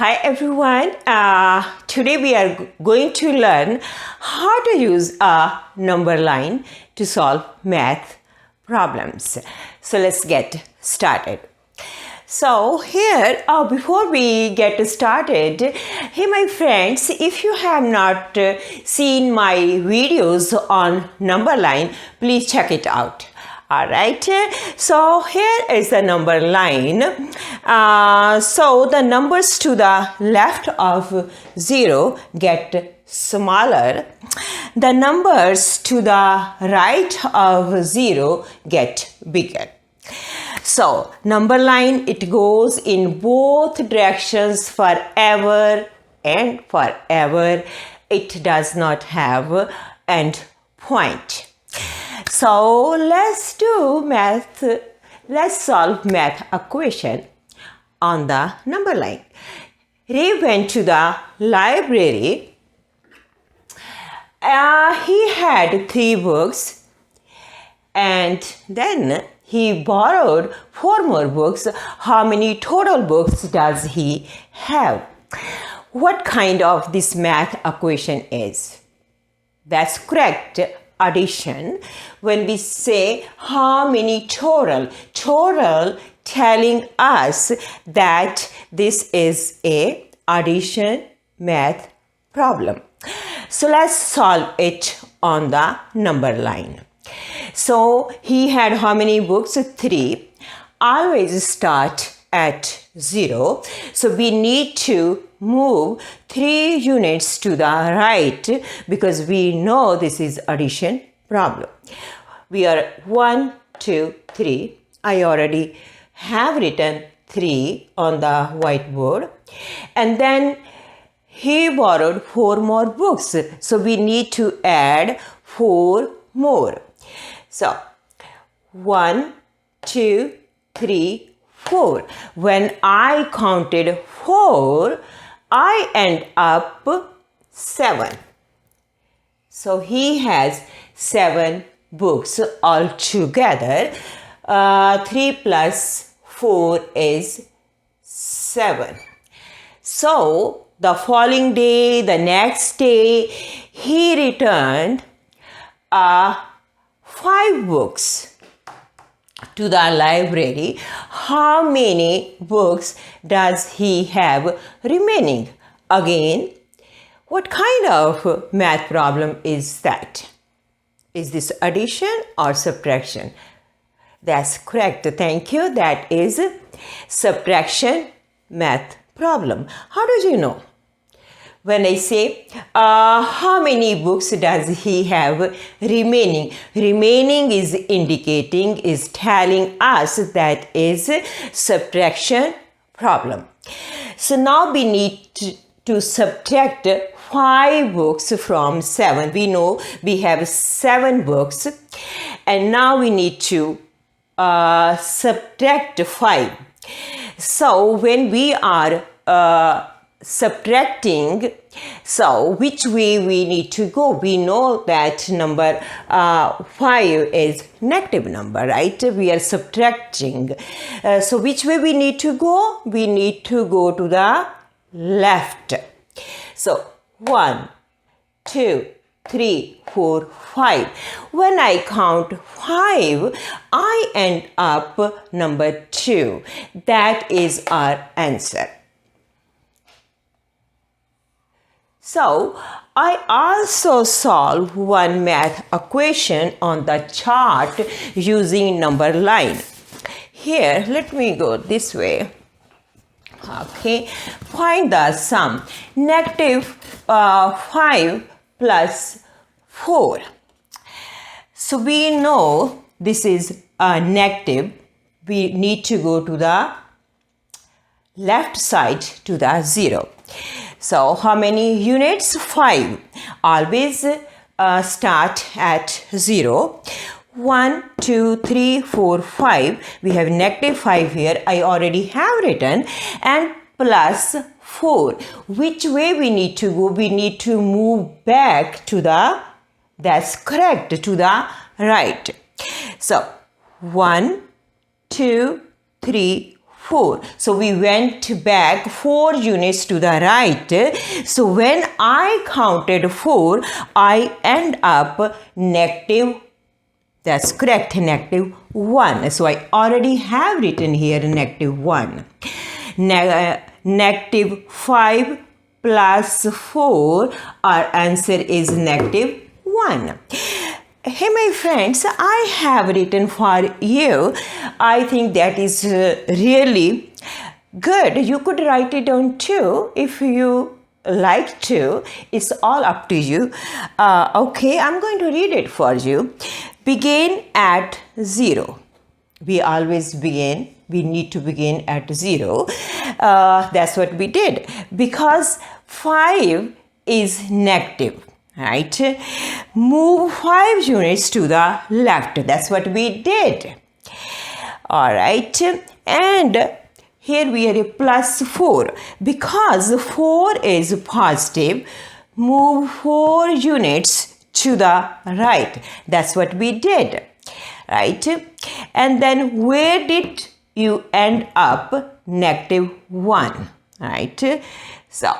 Hi everyone. Today we are going to learn how to use a number line to solve math problems. So let's get started. So here, before we get started, hey my friends, if you have not seen my videos on number line, please check it out. Alright, so here is the number line. So the numbers to the left of 0 get smaller. The numbers to the right of 0 get bigger. So number line, it goes in both directions forever and forever. It does not have end point. So let's do math. Let's solve math equation on the number line. Ray went to the library. He had 3 books and then he borrowed 4 more books. How many total books does he have? What kind of this math equation is? That's correct. Addition. When we say how many total telling us that this is a addition math problem. So let's solve it on the number line. So he had how many books? 3. Always start at 0. So we need to move 3 units to the right because we know this is addition problem. We are 1, 2, 3. I already have written 3 on the whiteboard. And then he borrowed 4 more books. So we need to add 4 more. So 1, 2, 3, 4. When I counted 4, I end up 7. So he has 7 books altogether. 3 plus 4 is 7. So the following day, the next day, he returned 5 books to the library. How many books does he have remaining? Again, what kind of math problem is that? Is this addition or subtraction? That's correct. Thank you. That is subtraction math problem. How do you know? When I say how many books does he have remaining? Remaining is indicating, is telling us that is subtraction problem. So now we need to subtract 5 books from 7. We know we have 7 books and now we need to subtract 5. So when we are subtracting, so which way we need to go? We know that number 5 is negative number, right? We are subtracting. So which way we need to go? We need to go to the left. So 1, 2, 3, 4, 5. When I count 5, I end up number 2. That is our answer. So, I also solve one math equation on the chart using number line. Here, let me go this way. Okay, find the sum. Negative 5 plus 4. So, we know this is a negative. We need to go to the left side to the 0. So, how many units? 5. Always start at 0. 1, 2, 3, 4, 5. We have negative 5 here. I already have written. And plus 4. Which way we need to go? We need to move back to the, that's correct, to the right. So, 1, 2, 3, 4. So we went back 4 units to the right. So when I counted 4, I end up negative, that's correct, negative 1. So I already have written here negative 1. Negative 5 plus 4, our answer is negative 1. Hey my friends, I have written for you. I think that is really good. You could write it down too if you like to. It's all up to you. Okay, I'm going to read it for you. Begin at 0. We always begin. We need to begin at 0. That's what we did. Because 5 is negative. Right? Move 5 units to the left. That's what we did. All right. And here we have a plus 4. Because 4 is positive, move 4 units to the right. That's what we did. Right? And then where did you end up? Negative 1. Right? So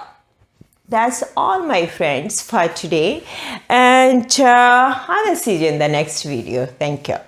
that's all, my friends, for today. And I will see you in the next video. Thank you.